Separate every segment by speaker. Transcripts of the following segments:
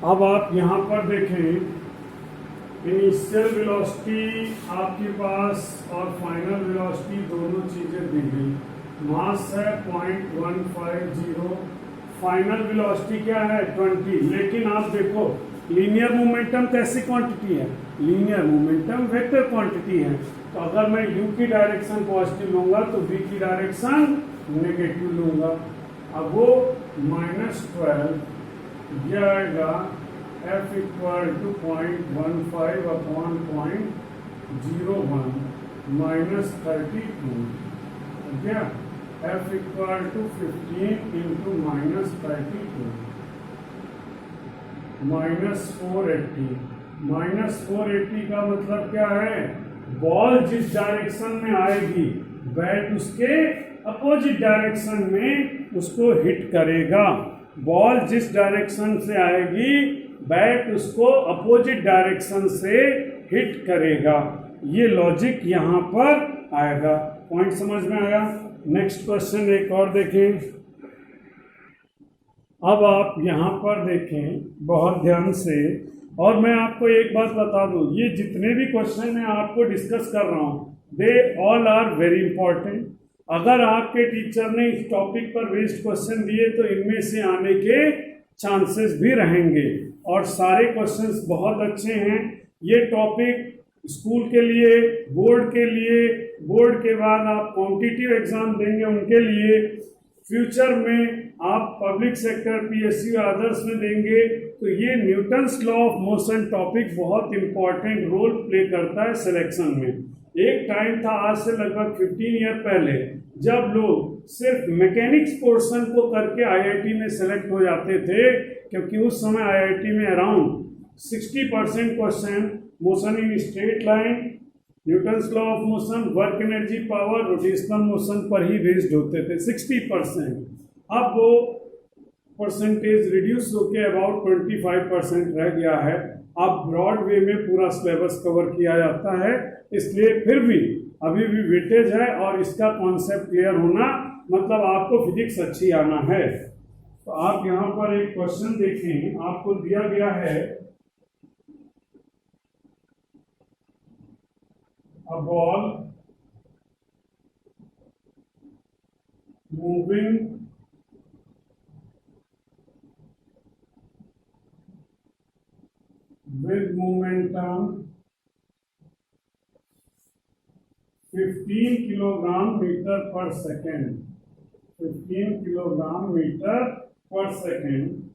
Speaker 1: अब आप यहाँ पर देखें, इनिशियल वेलोसिटी आपके पास और फाइनल वेलोसिटी दोनों चीज़ें दी गई। मास है 0.150, फाइनल वेलोसिटी क्या है 20। लेकिन आप देखो लीनियर मोमेंटम कैसी क्वांटिटी है, लीनियर मोमेंटम वेक्टर क्वांटिटी है। तो अगर मैं u की डायरेक्शन पॉजिटिव लूंगा तो v की डायरेक्शन नेगेटिव लूंगा। अब वो -12 यह आएगा F इक्वल टू 0.15 अपॉन 0.01 -32 क्या F इक्वल टू 15 इंटू -32 -480 का मतलब क्या है, बॉल जिस डायरेक्शन में आएगी बैट उसके अपोजिट डायरेक्शन में उसको हिट करेगा। बॉल जिस डायरेक्शन से आएगी बैट उसको अपोजिट डायरेक्शन से हिट करेगा। ये लॉजिक यहाँ पर आएगा। पॉइंट समझ में आया। नेक्स्ट क्वेश्चन एक और देखें। अब आप यहाँ पर देखें बहुत ध्यान से, और मैं आपको एक बात बता दूं, ये जितने भी क्वेश्चन मैं आपको डिस्कस कर रहा हूँ they all are very important. अगर आपके टीचर ने इस टॉपिक पर बेस्ड क्वेश्चन दिए तो इनमें से आने के चांसेस भी रहेंगे, और सारे क्वेश्चंस बहुत अच्छे हैं। ये टॉपिक स्कूल के लिए, बोर्ड के लिए, बोर्ड के बाद आप कॉम्पिटिटिव एग्जाम देंगे उनके लिए, फ्यूचर में आप पब्लिक सेक्टर पीएसयू अदर्स में देंगे, तो ये Newton's law of motion topic बहुत इंपॉर्टेंट रोल प्ले करता है सिलेक्शन में। एक टाइम था आज से लगभग 15 ईयर पहले जब लोग सिर्फ मैकेनिक्स पोर्शन को करके आईआईटी में सेलेक्ट हो जाते थे, क्योंकि उस समय आईआईटी में around 60% question motion in straight line, Newton's law of motion, work energy power, rotational motion पर ही बेस्ड होते थे 60%। अब वो परसेंटेज रिड्यूस होकर अबाउट 25% रह गया है। अब ब्रॉड वे में पूरा सिलेबस कवर किया जाता है, इसलिए फिर भी अभी भी वेटेज है, और इसका कॉन्सेप्ट क्लियर होना मतलब आपको फिजिक्स अच्छी आना है। तो आप यहाँ पर एक क्वेश्चन देखें, आपको दिया गया है a ball moving with momentum 15 kilogram meter per second, 15 kilogram meter per second,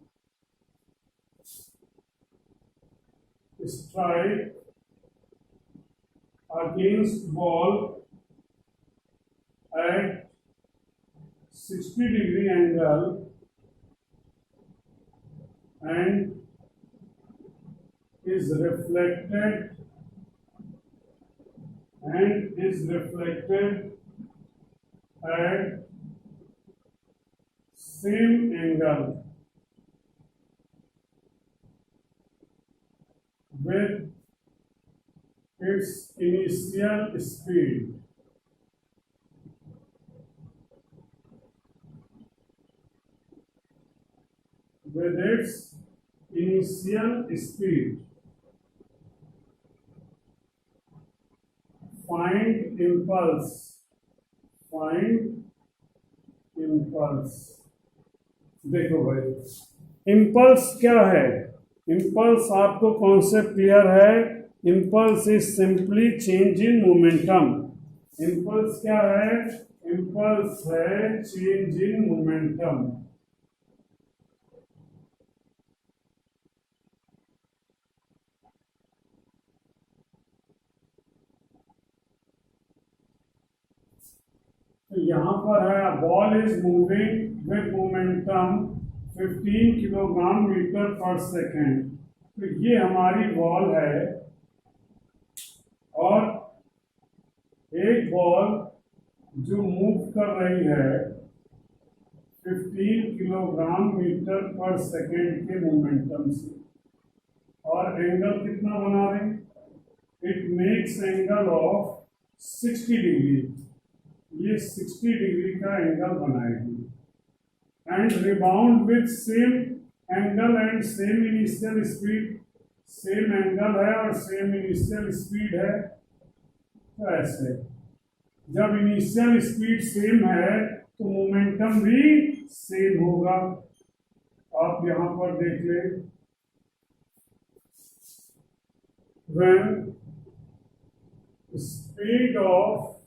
Speaker 1: strike against ball at 60-degree angle and is reflected at same angle with its initial speed. With its initial speed, find impulse. देखो भाई, impulse क्या है? Impulse आपको concept clear है? Impulse is simply change in momentum. Impulse क्या है? Impulse है change in momentum. तो यहाँ पर है ball is moving with momentum 15 kilogram metre per second. तो ये हमारी बॉल है, और एक बॉल जो मूव कर रही है 15 किलोग्राम मीटर पर सेकेंड के मोमेंटम से, और एंगल कितना बना रहे हैं? It makes angle of 60 degree. ये 60 डिग्री का एंगल बनाएगी, and rebound with same angle and same initial speed, same angle है और सेम इनिशियल स्पीड है, तो ऐसे जब इनिशियल स्पीड सेम है तो मोमेंटम भी सेम होगा। आप यहां पर देख लें, when speed of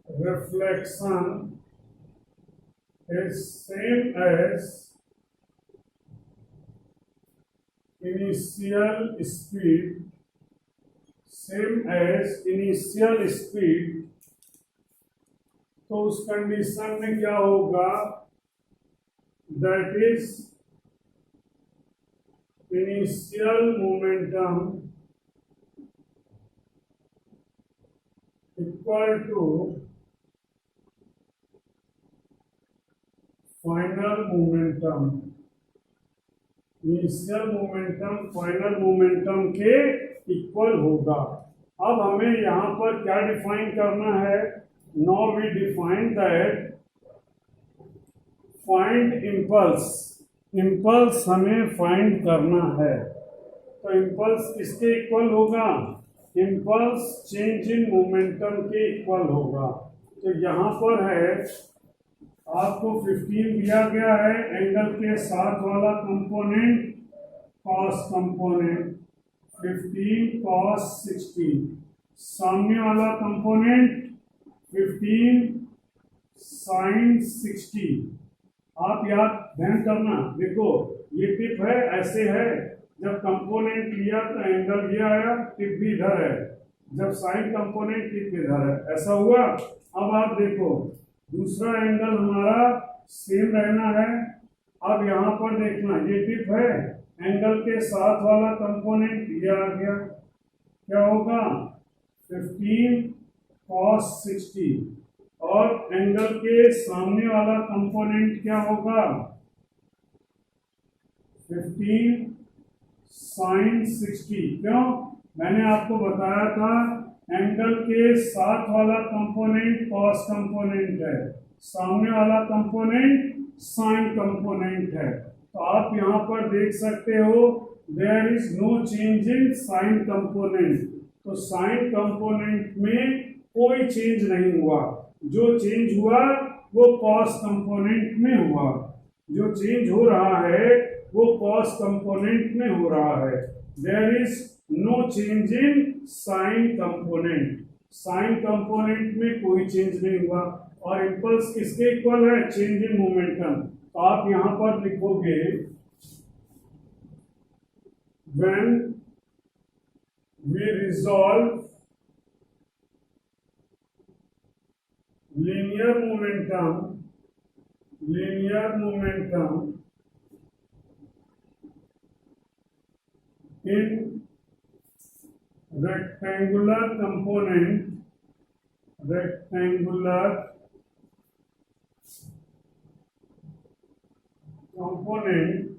Speaker 1: reflection is same as initial speed, तो उस कंडीशन में क्या होगा, that is initial momentum equal to final momentum. Initial momentum final momentum के इक्वल होगा। अब हमें यहाँ पर क्या डिफाइन करना है, now we define that find impulse. Impulse हमें फाइंड करना है, तो इम्पल्स किसके इक्वल होगा, इम्पल्स चेंज इन मोमेंटम के इक्वल होगा। तो यहाँ पर है आपको 15 दिया गया है, एंगल के साथ वाला कंपोनेंट कॉस कंपोनेंट 15 कॉस 16, सामने वाला कंपोनेंट 15 साइन 60। आप याद ध्यान करना, देखो ये टिप है, ऐसे है, जब कंपोनेंट लिया तो एंगल ये आया, टिप भी इधर है, जब साइन कंपोनेंट टिप इधर है, ऐसा हुआ। अब आप देखो दूसरा एंगल हमारा सेम रहना है। अब यहाँ पर देखना, ये टिप है, एंगल के साथ वाला कंपोनेंट ये आ गया, क्या होगा 15 cos 60, और एंगल के सामने वाला कंपोनेंट क्या होगा 15 sin 60। क्यों, मैंने आपको बताया था एंगल के साथ वाला कंपोनेंट कॉस कंपोनेंट है, सामने वाला कंपोनेंट साइन कंपोनेंट है। तो आप यहाँ पर देख सकते हो there is no change in sine component, तो साइन कंपोनेंट में कोई चेंज नहीं हुआ, जो चेंज हुआ वो कॉस कंपोनेंट में हुआ, जो चेंज हो रहा है वो कॉस कंपोनेंट में हो रहा है। There is no change in sine component, sine component में कोई चेंज नहीं हुआ। और इम्पल्स किसके इक्वल है, चेंज इन मोमेंटम। तो आप यहां पर लिखोगे when we resolve linear momentum in rectangular component,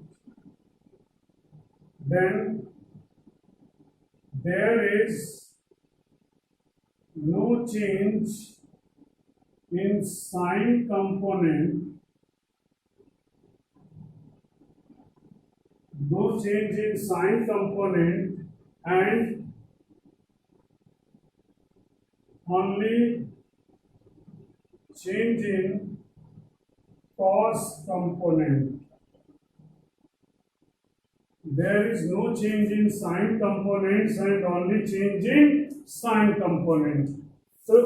Speaker 1: then there is no change in sine component, no change in sine component and only change in cos component. There is no change in sine components and only change in sine component. So,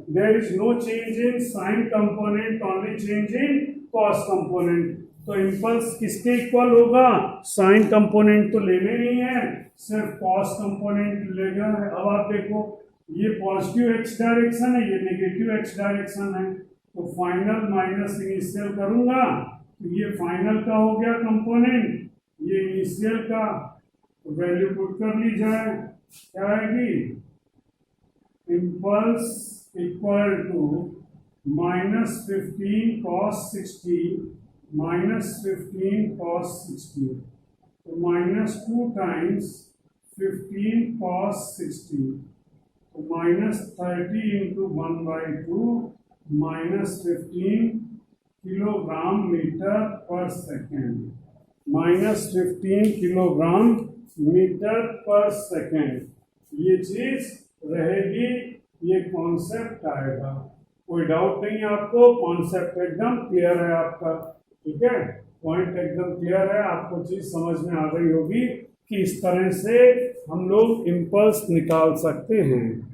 Speaker 1: there is no change in sine component, only change in cos component. तो impulse किसके equal होगा, sign component तो लेने नहीं है, सिर्फ cos component लेना है। अब आप देखो ये पॉजिटिव एक्स डायरेक्शन है, ये नेगेटिव एक्स डायरेक्शन है, तो फाइनल माइनस इनिशियल करूंगा तो ये फाइनल का हो गया कंपोनेंट, ये इनिशियल का, तो वैल्यू पुट कर ली जाए, क्या आएगी, impulse equal to -15 cos 60 -15 cos 60, तो -2 times 15 cos 60, तो -30 into 1/2 -15 kilogram metre per second. -15 kilogram metre per second. ये चीज रहेगी, ये कॉन्सेप्ट आएगा। कोई डाउट नहीं है आपको? कॉन्सेप्ट एकदम क्लियर है आपका, ठीक है, पॉइंट एकदम क्लियर है, आपको चीज समझ में आ गई होगी कि इस तरह से हम लोग इम्पल्स निकाल सकते हैं।